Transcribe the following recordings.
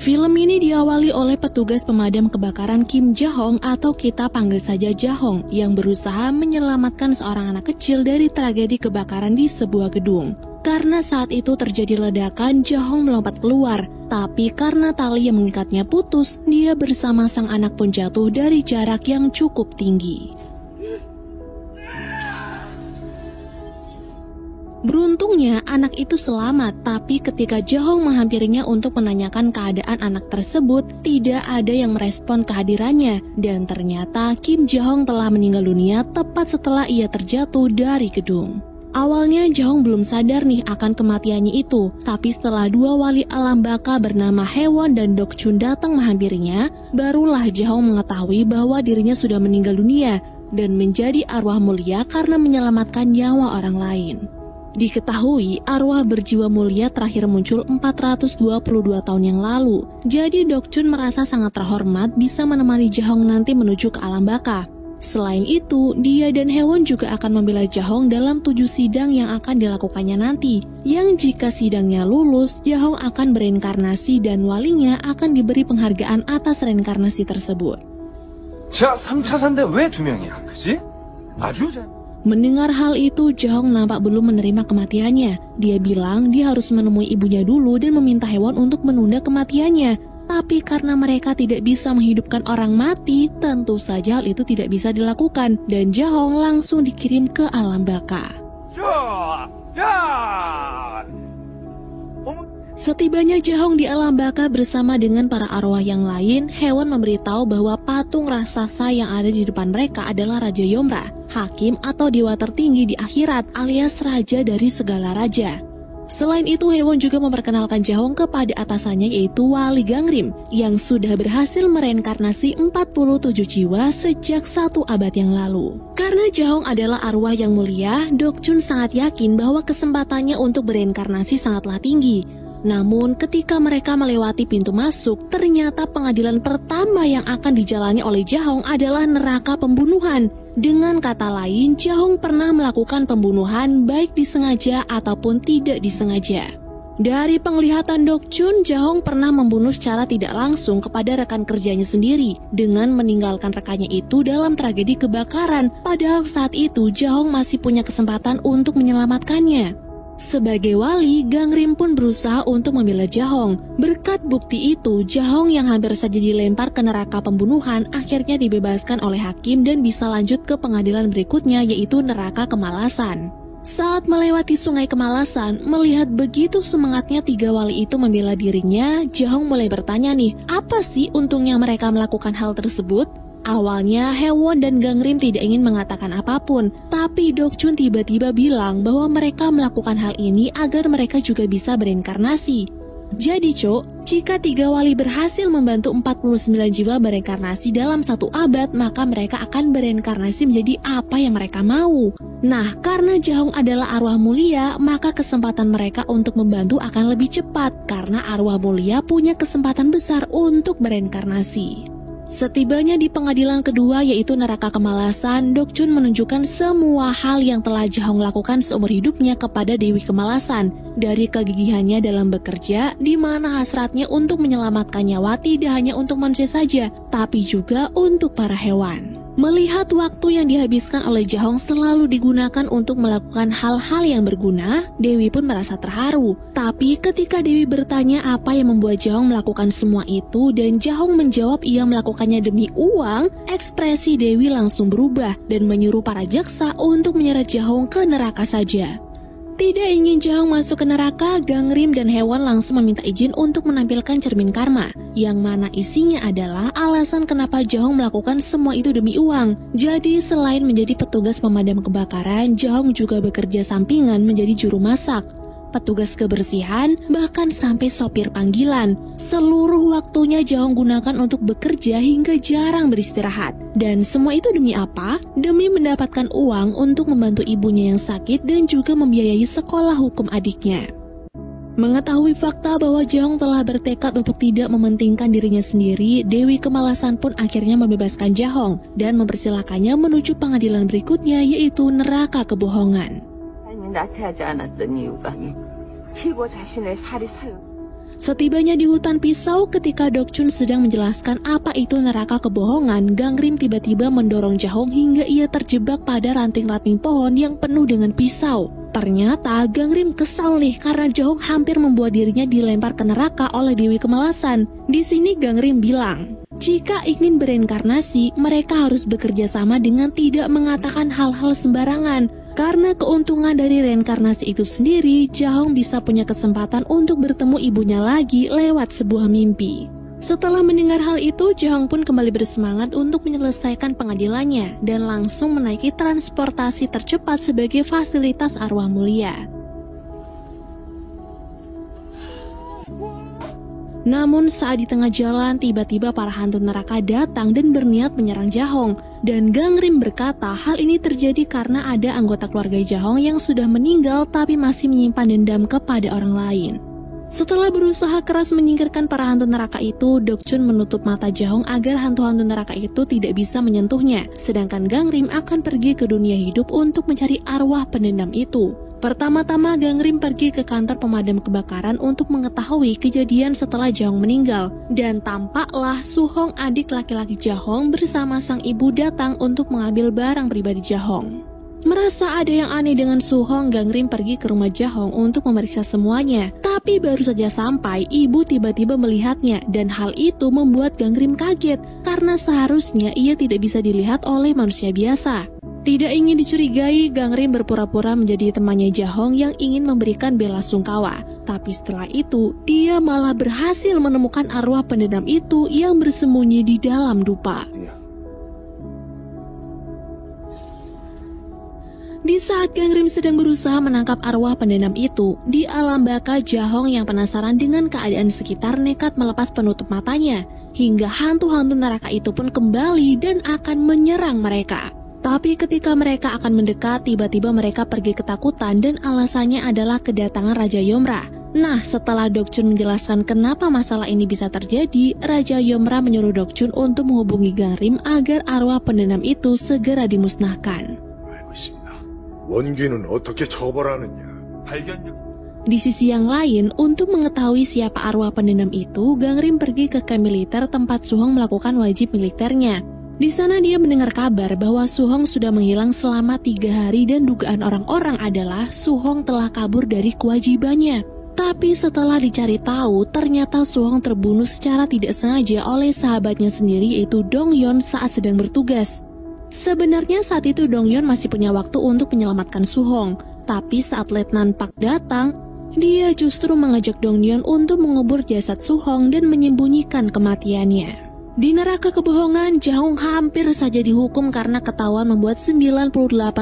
Film ini diawali oleh petugas pemadam kebakaran Kim Ja-hong atau kita panggil saja Ja-hong yang berusaha menyelamatkan seorang anak kecil dari tragedi kebakaran di sebuah gedung. Karena saat itu terjadi ledakan, Ja-hong melompat keluar, tapi karena tali yang mengikatnya putus, dia bersama sang anak pun jatuh dari jarak yang cukup tinggi. Beruntungnya anak itu selamat, tapi ketika Ja-hong menghampirinya untuk menanyakan keadaan anak tersebut, tidak ada yang merespon kehadirannya, dan ternyata Kim Ja-hong telah meninggal dunia tepat setelah ia terjatuh dari gedung. Awalnya Ja-hong belum sadar nih akan kematiannya itu, tapi setelah dua wali alam baka bernama Haewon dan Dokchun datang menghampirinya, barulah Ja-hong mengetahui bahwa dirinya sudah meninggal dunia dan menjadi arwah mulia karena menyelamatkan nyawa orang lain. Diketahui arwah berjiwa mulia terakhir muncul 422 tahun yang lalu. Jadi Dokchun merasa sangat terhormat bisa menemani Ja-hong nanti menuju ke alam baka. Selain itu, dia dan Haewon juga akan membela Ja-hong dalam 7 sidang yang akan dilakukannya nanti. Yang jika sidangnya lulus, Ja-hong akan bereinkarnasi dan walinya akan diberi penghargaan atas reinkarnasi tersebut. 자, 3차 산대 왜 2명이야? 그치? 아주 잘... Mendengar hal itu, Ja-hong nampak belum menerima kematiannya. Dia bilang dia harus menemui ibunya dulu dan meminta Haewon untuk menunda kematiannya. Tapi karena mereka tidak bisa menghidupkan orang mati, tentu saja hal itu tidak bisa dilakukan. Dan Ja-hong langsung dikirim ke alam baka. Setibanya Ja-hong di alam baka bersama dengan para arwah yang lain, Haewon memberitahu bahwa patung raksasa yang ada di depan mereka adalah Raja Yomra, hakim atau dewa tertinggi di akhirat alias raja dari segala raja. Selain itu, Haewon juga memperkenalkan Ja-hong kepada atasannya yaitu Wali Gangrim yang sudah berhasil mereinkarnasi 47 jiwa sejak 1 abad yang lalu. Karena Ja-hong adalah arwah yang mulia, Dokchun sangat yakin bahwa kesempatannya untuk bereinkarnasi sangatlah tinggi. Namun ketika mereka melewati pintu masuk, ternyata pengadilan pertama yang akan dijalani oleh Ja-hong adalah neraka pembunuhan. Dengan kata lain, Ja-hong pernah melakukan pembunuhan baik disengaja ataupun tidak disengaja. Dari penglihatan Dokchun, Ja-hong pernah membunuh secara tidak langsung kepada rekan kerjanya sendiri dengan meninggalkan rekannya itu dalam tragedi kebakaran. Padahal saat itu Ja-hong masih punya kesempatan untuk menyelamatkannya. Sebagai wali, Gangrim pun berusaha untuk membela Ja-hong. Berkat bukti itu, Ja-hong yang hampir saja dilempar ke neraka pembunuhan akhirnya dibebaskan oleh hakim dan bisa lanjut ke pengadilan berikutnya yaitu neraka kemalasan. Saat melewati sungai kemalasan, melihat begitu semangatnya 3 wali itu membela dirinya, Ja-hong mulai bertanya nih, apa sih untungnya mereka melakukan hal tersebut? Awalnya Haewon dan Gangrim tidak ingin mengatakan apapun, tapi Dokchun tiba-tiba bilang bahwa mereka melakukan hal ini agar mereka juga bisa bereinkarnasi. Jadi jika 3 wali berhasil membantu 49 jiwa bereinkarnasi dalam 1 abad, maka mereka akan bereinkarnasi menjadi apa yang mereka mau. Nah, karena Ja-hong adalah arwah mulia, maka kesempatan mereka untuk membantu akan lebih cepat, karena arwah mulia punya kesempatan besar untuk bereinkarnasi. Setibanya di pengadilan kedua yaitu neraka kemalasan, Dokchun menunjukkan semua hal yang telah Ja-hong lakukan seumur hidupnya kepada Dewi Kemalasan. Dari kegigihannya dalam bekerja, di mana hasratnya untuk menyelamatkan nyawa tidak hanya untuk manusia saja, tapi juga untuk para hewan. Melihat waktu yang dihabiskan oleh Ja-hong selalu digunakan untuk melakukan hal-hal yang berguna, Dewi pun merasa terharu. Tapi ketika Dewi bertanya apa yang membuat Ja-hong melakukan semua itu dan Ja-hong menjawab ia melakukannya demi uang, ekspresi Dewi langsung berubah dan menyuruh para jaksa untuk menyeret Ja-hong ke neraka saja. Tidak ingin Ja-hong masuk ke neraka, Gangrim dan Haewon langsung meminta izin untuk menampilkan cermin karma, yang mana isinya adalah alasan kenapa Ja-hong melakukan semua itu demi uang. Jadi selain menjadi petugas pemadam kebakaran, Ja-hong juga bekerja sampingan menjadi juru masak, petugas kebersihan, bahkan sampai sopir panggilan. Seluruh waktunya Ja-hong gunakan untuk bekerja hingga jarang beristirahat. Dan semua itu demi apa? Demi mendapatkan uang untuk membantu ibunya yang sakit dan juga membiayai sekolah hukum adiknya. Mengetahui fakta bahwa Ja-hong telah bertekad untuk tidak mementingkan dirinya sendiri, Dewi Kemalasan pun akhirnya membebaskan Ja-hong dan mempersilakannya menuju pengadilan berikutnya yaitu neraka kebohongan. Setibanya di hutan pisau ketika Dokchun sedang menjelaskan apa itu neraka kebohongan, Gangrim tiba-tiba mendorong Jahong hingga ia terjebak pada ranting-ranting pohon yang penuh dengan pisau. Ternyata Gangrim kesal nih karena Jahong hampir membuat dirinya dilempar ke neraka oleh Dewi Kemalasan. Di sini Gangrim bilang, jika ingin bereinkarnasi, mereka harus bekerja sama dengan tidak mengatakan hal-hal sembarangan. Karena keuntungan dari reinkarnasi itu sendiri, Jahong bisa punya kesempatan untuk bertemu ibunya lagi lewat sebuah mimpi. Setelah mendengar hal itu, Jahong pun kembali bersemangat untuk menyelesaikan pengadilannya dan langsung menaiki transportasi tercepat sebagai fasilitas arwah mulia. Namun saat di tengah jalan, tiba-tiba para hantu neraka datang dan berniat menyerang Jahong. Dan Gangrim berkata hal ini terjadi karena ada anggota keluarga Jahong yang sudah meninggal tapi masih menyimpan dendam kepada orang lain. Setelah berusaha keras menyingkirkan para hantu neraka itu, Dokchun menutup mata Jahong agar hantu-hantu neraka itu tidak bisa menyentuhnya. Sedangkan Gangrim akan pergi ke dunia hidup untuk mencari arwah pendendam itu. Pertama-tama Gangrim pergi ke kantor pemadam kebakaran untuk mengetahui kejadian setelah Jahong meninggal. Dan tampaklah Suhong, adik laki-laki Jahong, bersama sang ibu datang untuk mengambil barang pribadi Jahong. Merasa ada yang aneh dengan Suhong, Gangrim pergi ke rumah Jahong untuk memeriksa semuanya. Tapi baru saja sampai, ibu tiba-tiba melihatnya dan hal itu membuat Gangrim kaget karena seharusnya ia tidak bisa dilihat oleh manusia biasa. Tidak ingin dicurigai, Gangrim berpura-pura menjadi temannya Jahong yang ingin memberikan bela sungkawa. Tapi setelah itu, dia malah berhasil menemukan arwah pendendam itu yang bersembunyi di dalam dupa. Di saat Gangrim sedang berusaha menangkap arwah pendendam itu, di alam baka Jahong yang penasaran dengan keadaan sekitar nekat melepas penutup matanya. Hingga hantu-hantu neraka itu pun kembali dan akan menyerang mereka. Tapi ketika mereka akan mendekat, tiba-tiba mereka pergi ketakutan dan alasannya adalah kedatangan Raja Yomra. Nah, setelah Dokchun menjelaskan kenapa masalah ini bisa terjadi, Raja Yomra menyuruh Dokchun untuk menghubungi Gangrim agar arwah pendendam itu segera dimusnahkan. Di sisi yang lain, untuk mengetahui siapa arwah pendendam itu, Gangrim pergi ke camp militer tempat Suhong melakukan wajib militernya. Di sana dia mendengar kabar bahwa Suhong sudah menghilang selama 3 hari dan dugaan orang-orang adalah Suhong telah kabur dari kewajibannya. Tapi setelah dicari tahu, ternyata Suhong terbunuh secara tidak sengaja oleh sahabatnya sendiri yaitu Dongyeon saat sedang bertugas. Sebenarnya saat itu Dongyeon masih punya waktu untuk menyelamatkan Suhong. Tapi saat Letnan Park datang, dia justru mengajak Dongyeon untuk mengubur jasad Suhong dan menyembunyikan kematiannya. Di neraka kebohongan, Jahong hampir saja dihukum karena ketahuan membuat 98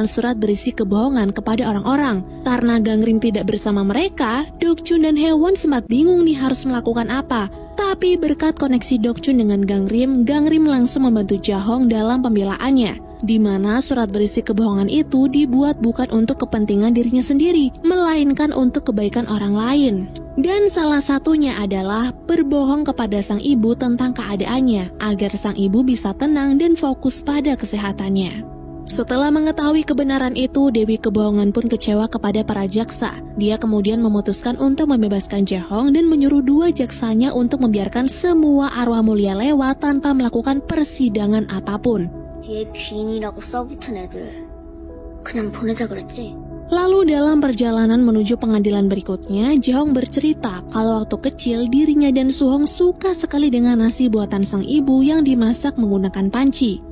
surat berisi kebohongan kepada orang-orang. Karena Gangrim tidak bersama mereka, Dokchun dan Haewon sempat bingung nih harus melakukan apa. Tapi berkat koneksi Dokchun dengan Gangrim, Gangrim langsung membantu Jahong dalam pembelaannya. Di mana surat berisi kebohongan itu dibuat bukan untuk kepentingan dirinya sendiri, melainkan untuk kebaikan orang lain. Dan salah satunya adalah berbohong kepada sang ibu tentang keadaannya, agar sang ibu bisa tenang dan fokus pada kesehatannya. Setelah mengetahui kebenaran itu, Dewi Kebohongan pun kecewa kepada para jaksa. Dia kemudian memutuskan untuk membebaskan Jahong dan menyuruh 2 jaksanya untuk membiarkan semua arwah mulia lewat tanpa melakukan persidangan apapun. Lalu dalam perjalanan menuju pengadilan berikutnya, Jahong bercerita kalau waktu kecil dirinya dan Suhong suka sekali dengan nasi buatan sang ibu yang dimasak menggunakan panci.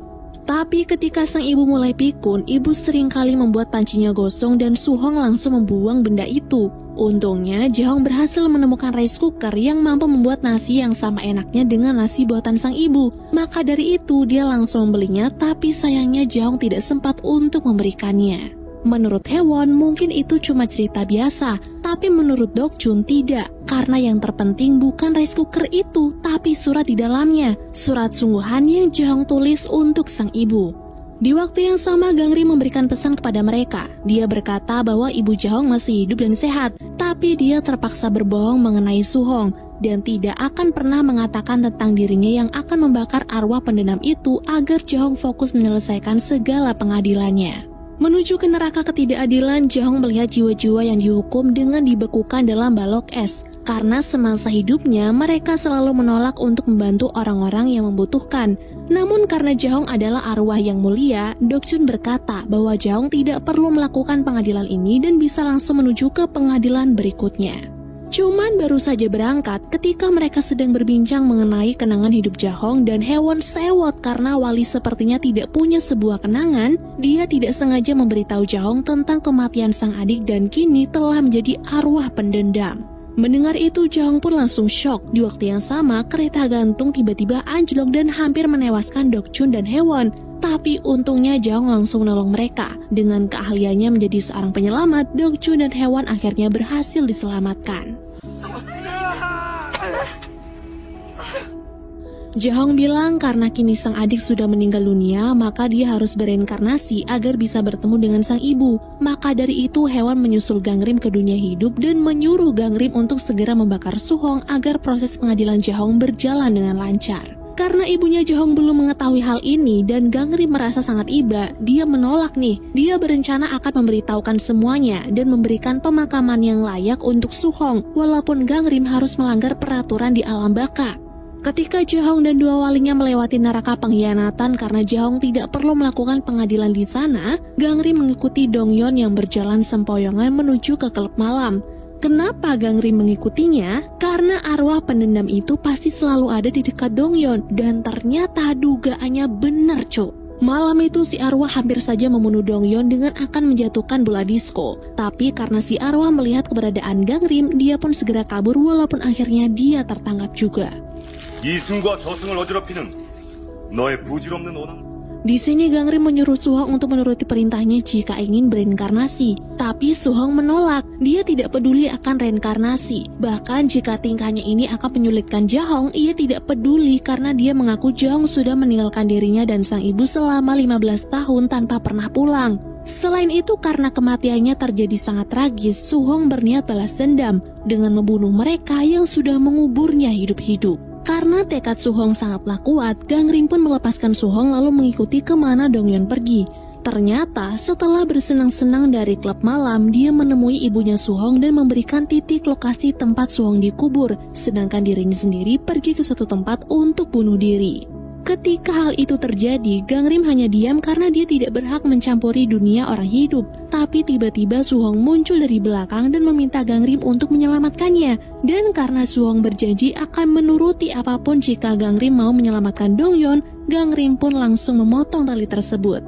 Tapi ketika sang ibu mulai pikun, ibu seringkali membuat pancinya gosong dan Suhong langsung membuang benda itu. Untungnya, Jahong berhasil menemukan rice cooker yang mampu membuat nasi yang sama enaknya dengan nasi buatan sang ibu. Maka dari itu, dia langsung membelinya, tapi sayangnya Jahong tidak sempat untuk memberikannya. Menurut Haewon, mungkin itu cuma cerita biasa, tapi menurut Dokchun tidak, karena yang terpenting bukan rice cooker itu, tapi surat di dalamnya, surat sungguhan yang Jahong tulis untuk sang ibu. Di waktu yang sama, Gangrim memberikan pesan kepada mereka. Dia berkata bahwa ibu Jahong masih hidup dan sehat, tapi dia terpaksa berbohong mengenai Suhong, dan tidak akan pernah mengatakan tentang dirinya yang akan membakar arwah pendendam itu agar Jahong fokus menyelesaikan segala pengadilannya. Menuju ke neraka ketidakadilan, Jahong melihat jiwa-jiwa yang dihukum dengan dibekukan dalam balok es. Karena semasa hidupnya mereka selalu menolak untuk membantu orang-orang yang membutuhkan. Namun karena Jahong adalah arwah yang mulia, Dokchun berkata bahwa Jahong tidak perlu melakukan pengadilan ini dan bisa langsung menuju ke pengadilan berikutnya. Cuman baru saja berangkat ketika mereka sedang berbincang mengenai kenangan hidup Jahong dan Haewon sewot karena Wali sepertinya tidak punya sebuah kenangan. Dia tidak sengaja memberitahu Jahong tentang kematian sang adik dan kini telah menjadi arwah pendendam. Mendengar itu Jahong pun langsung shock. Di waktu yang sama kereta gantung tiba-tiba anjlok dan hampir menewaskan Dokchun dan Haewon. Tapi untungnya Jahong langsung menolong mereka. Dengan keahliannya menjadi seorang penyelamat, Dokchun dan Haewon akhirnya berhasil diselamatkan. Jahong bilang karena kini sang adik sudah meninggal dunia, maka dia harus bereinkarnasi agar bisa bertemu dengan sang ibu. Maka dari itu Haewon menyusul Gangrim ke dunia hidup dan menyuruh Gangrim untuk segera membakar Suhong agar proses pengadilan Jahong berjalan dengan lancar. Karena ibunya Jahong belum mengetahui hal ini dan Gangrim merasa sangat iba, dia menolak nih. Dia berencana akan memberitahukan semuanya dan memberikan pemakaman yang layak untuk Suhong, walaupun Gangrim harus melanggar peraturan di alam baka. Ketika Jahong dan dua walinya melewati neraka pengkhianatan karena Jahong tidak perlu melakukan pengadilan di sana, Gangrim mengikuti Dongyeon yang berjalan sempoyongan menuju ke klub malam. Kenapa Gangrim mengikutinya? Karena arwah pendendam itu pasti selalu ada di dekat Dongyeon dan ternyata dugaannya benar, cuk. Malam itu si arwah hampir saja membunuh Dongyeon dengan akan menjatuhkan bola disco. Tapi karena si arwah melihat keberadaan Gangrim, dia pun segera kabur walaupun akhirnya dia tertangkap juga. 이승과 저승을 어지럽히는 너의 부질없는 오남. Di sini Gangrim menyuruh Suhong untuk menuruti perintahnya jika ingin bereinkarnasi. Tapi Suhong menolak, dia tidak peduli akan reinkarnasi. Bahkan jika tingkahnya ini akan menyulitkan Jahong, ia tidak peduli karena dia mengaku Jahong sudah meninggalkan dirinya dan sang ibu selama 15 tahun tanpa pernah pulang. Selain itu karena kematiannya terjadi sangat tragis, Suhong berniat balas dendam dengan membunuh mereka yang sudah menguburnya hidup-hidup. Karena tekad Suhong sangatlah kuat, Gangrim pun melepaskan Suhong lalu mengikuti kemana Dongyeon pergi. Ternyata setelah bersenang-senang dari klub malam, dia menemui ibunya Suhong dan memberikan titik lokasi tempat Suhong dikubur, sedangkan dirinya sendiri pergi ke suatu tempat untuk bunuh diri. Ketika hal itu terjadi, Gangrim hanya diam karena dia tidak berhak mencampuri dunia orang hidup. Tapi tiba-tiba Suhong muncul dari belakang dan meminta Gangrim untuk menyelamatkannya. Dan karena Suhong berjanji akan menuruti apapun jika Gangrim mau menyelamatkan Dongyeon, Gangrim pun langsung memotong tali tersebut.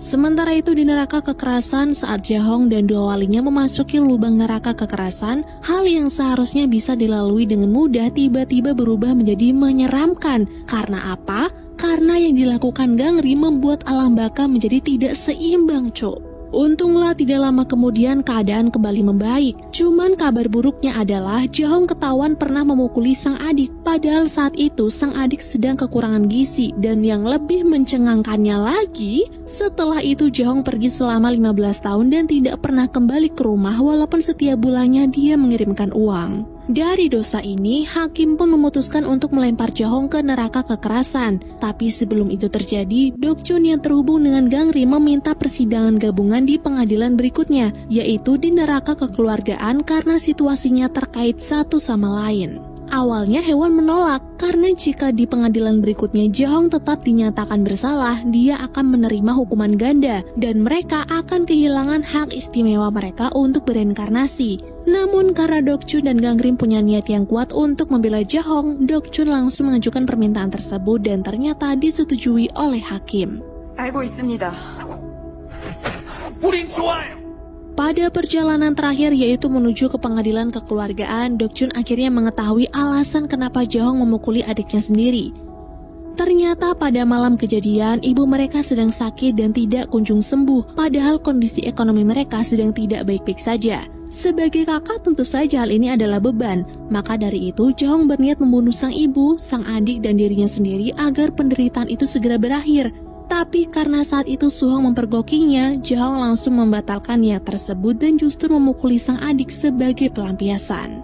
Sementara itu di neraka kekerasan, saat Jahong dan dua walinya memasuki lubang neraka kekerasan, hal yang seharusnya bisa dilalui dengan mudah tiba-tiba berubah menjadi menyeramkan. Karena apa? Karena yang dilakukan Gangrim membuat alam baka menjadi tidak seimbang, cok. Untunglah tidak lama kemudian keadaan kembali membaik. Cuman kabar buruknya adalah Jahong ketahuan pernah memukuli sang adik. Padahal saat itu sang adik sedang kekurangan gizi. Dan yang lebih mencengangkannya lagi, setelah itu Jahong pergi selama 15 tahun dan tidak pernah kembali ke rumah walaupun setiap bulannya dia mengirimkan uang. Dari dosa ini, hakim pun memutuskan untuk melempar Jahong ke neraka kekerasan. Tapi sebelum itu terjadi, Dokchun yang terhubung dengan Gangrim meminta persidangan gabungan di pengadilan berikutnya, yaitu di neraka kekeluargaan karena situasinya terkait satu sama lain. Awalnya Haewon menolak karena jika di pengadilan berikutnya Jahong tetap dinyatakan bersalah, dia akan menerima hukuman ganda dan mereka akan kehilangan hak istimewa mereka untuk bereinkarnasi. Namun karena Dokchun dan Gangrim punya niat yang kuat untuk membela Jahong, Dokchun langsung mengajukan permintaan tersebut dan ternyata disetujui oleh hakim. 알고 있습니다. 우린 좋아요. Pada perjalanan terakhir yaitu menuju ke pengadilan kekeluargaan, Dokchun akhirnya mengetahui alasan kenapa Jahong memukuli adiknya sendiri. Ternyata pada malam kejadian, ibu mereka sedang sakit dan tidak kunjung sembuh, padahal kondisi ekonomi mereka sedang tidak baik-baik saja. Sebagai kakak tentu saja hal ini adalah beban, maka dari itu Jahong berniat membunuh sang ibu, sang adik dan dirinya sendiri agar penderitaan itu segera berakhir. Tapi karena saat itu Suhong mempergokinya, Jahong langsung membatalkan niat tersebut dan justru memukuli sang adik sebagai pelampiasan.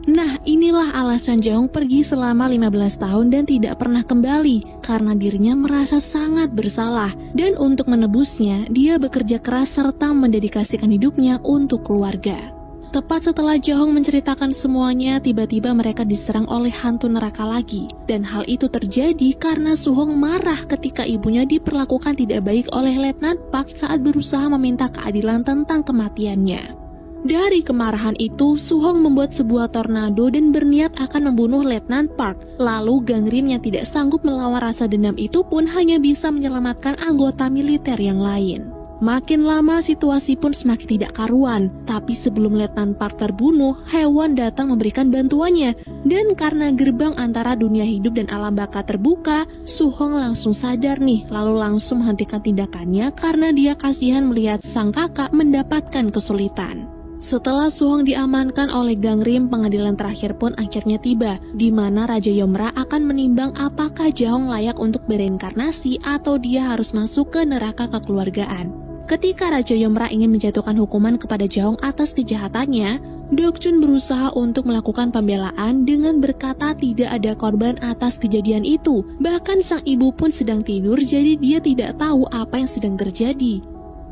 Nah, inilah alasan Jahong pergi selama 15 tahun dan tidak pernah kembali karena dirinya merasa sangat bersalah. Dan untuk menebusnya, dia bekerja keras serta mendedikasikan hidupnya untuk keluarga. Tepat setelah Jahong menceritakan semuanya, tiba-tiba mereka diserang oleh hantu neraka lagi. Dan hal itu terjadi karena Suhong marah ketika ibunya diperlakukan tidak baik oleh Letnan Park saat berusaha meminta keadilan tentang kematiannya. Dari kemarahan itu, Suhong membuat sebuah tornado dan berniat akan membunuh Letnan Park. Lalu Gangrim yang tidak sanggup melawan rasa dendam itu pun hanya bisa menyelamatkan anggota militer yang lain. Makin lama situasi pun semakin tidak karuan, tapi sebelum Letnan Park terbunuh, Haewon datang memberikan bantuannya. Dan karena gerbang antara dunia hidup dan alam baka terbuka, Suhong langsung sadar nih, lalu langsung menghentikan tindakannya karena dia kasihan melihat sang kakak mendapatkan kesulitan. Setelah Suhong diamankan oleh Gangrim, pengadilan terakhir pun akhirnya tiba, di mana Raja Yomra akan menimbang apakah Jahong layak untuk bereinkarnasi atau dia harus masuk ke neraka kekeluargaan. Ketika Raja Yomra ingin menjatuhkan hukuman kepada Jahong atas kejahatannya, Dokchun berusaha untuk melakukan pembelaan dengan berkata tidak ada korban atas kejadian itu. Bahkan sang ibu pun sedang tidur, jadi dia tidak tahu apa yang sedang terjadi.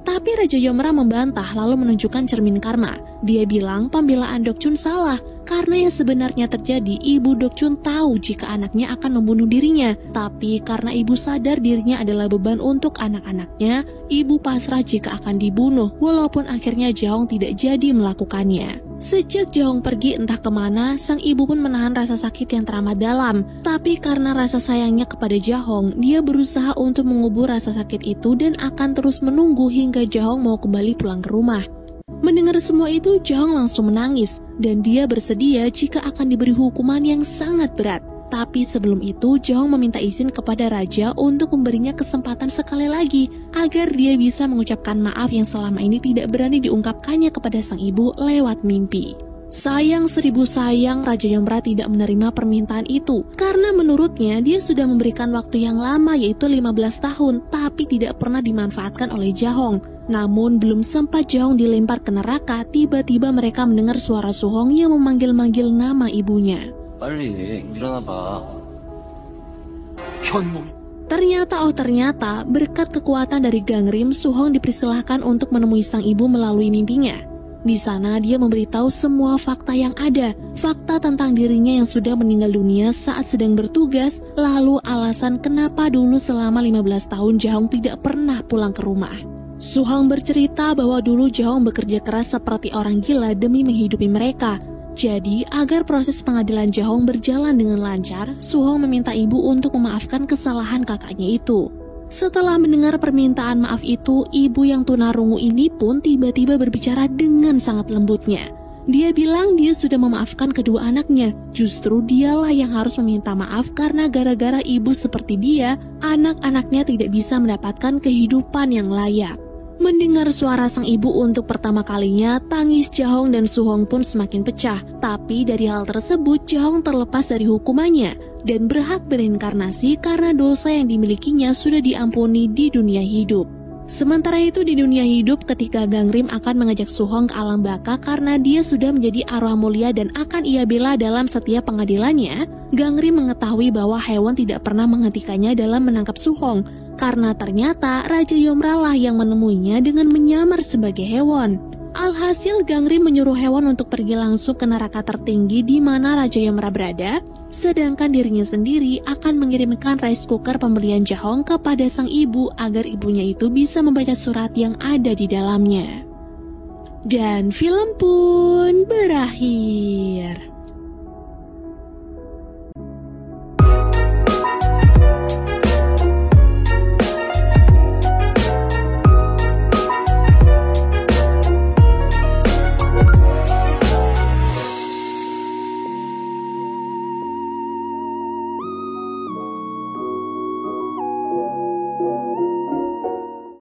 Tapi Raja Yomra membantah lalu menunjukkan cermin karma. Dia bilang pembelaan Dokchun salah karena yang sebenarnya terjadi, ibu Dokchun tahu jika anaknya akan membunuh dirinya. Tapi karena ibu sadar dirinya adalah beban untuk anak-anaknya, ibu pasrah jika akan dibunuh walaupun akhirnya Jahong tidak jadi melakukannya. Sejak Jahong pergi entah kemana, sang ibu pun menahan rasa sakit yang teramat dalam. Tapi karena rasa sayangnya kepada Jahong, dia berusaha untuk mengubur rasa sakit itu dan akan terus menunggu hingga Jahong mau kembali pulang ke rumah. Mendengar semua itu, Jahong langsung menangis dan dia bersedia jika akan diberi hukuman yang sangat berat. Tapi sebelum itu, Jahong meminta izin kepada Raja untuk memberinya kesempatan sekali lagi agar dia bisa mengucapkan maaf yang selama ini tidak berani diungkapkannya kepada sang ibu lewat mimpi. Sayang seribu sayang, Raja Yomra tidak menerima permintaan itu karena menurutnya dia sudah memberikan waktu yang lama yaitu 15 tahun tapi tidak pernah dimanfaatkan oleh Jahong. Namun belum sempat Jahong dilempar ke neraka, tiba-tiba mereka mendengar suara Suhong yang memanggil-manggil nama ibunya. 빨리 일어나봐. 현몽. Ternyata berkat kekuatan dari Gangrim, Suhong dipersilahkan untuk menemui sang ibu melalui mimpinya. Di sana dia memberitahu semua fakta yang ada, fakta tentang dirinya yang sudah meninggal dunia saat sedang bertugas, lalu alasan kenapa dulu selama 15 tahun Jahong tidak pernah pulang ke rumah. Suhong bercerita bahwa dulu Jahong bekerja keras seperti orang gila demi menghidupi mereka. Jadi, agar proses pengadilan Jahong berjalan dengan lancar, Suhong meminta ibu untuk memaafkan kesalahan kakaknya itu. Setelah mendengar permintaan maaf itu, ibu yang tunarungu ini pun tiba-tiba berbicara dengan sangat lembutnya. Dia bilang dia sudah memaafkan kedua anaknya. Justru dialah yang harus meminta maaf karena gara-gara ibu seperti dia, anak-anaknya tidak bisa mendapatkan kehidupan yang layak. Mendengar suara sang ibu untuk pertama kalinya, tangis Jahong dan Suhong pun semakin pecah. Tapi dari hal tersebut, Jahong terlepas dari hukumannya dan berhak bereinkarnasi karena dosa yang dimilikinya sudah diampuni di dunia hidup. Sementara itu di dunia hidup, ketika Gangrim akan mengajak Suhong ke alam baka karena dia sudah menjadi arwah mulia dan akan ia bela dalam setiap pengadilannya, Gangrim mengetahui bahwa Haewon tidak pernah menghentikannya dalam menangkap Suhong. Karena ternyata Raja Yomra lah yang menemuinya dengan menyamar sebagai Haewon. Alhasil Gangrim menyuruh Haewon untuk pergi langsung ke neraka tertinggi di mana Raja Yomra berada, sedangkan dirinya sendiri akan mengirimkan rice cooker pembelian Jahong kepada sang ibu agar ibunya itu bisa membaca surat yang ada di dalamnya. Dan film pun berakhir.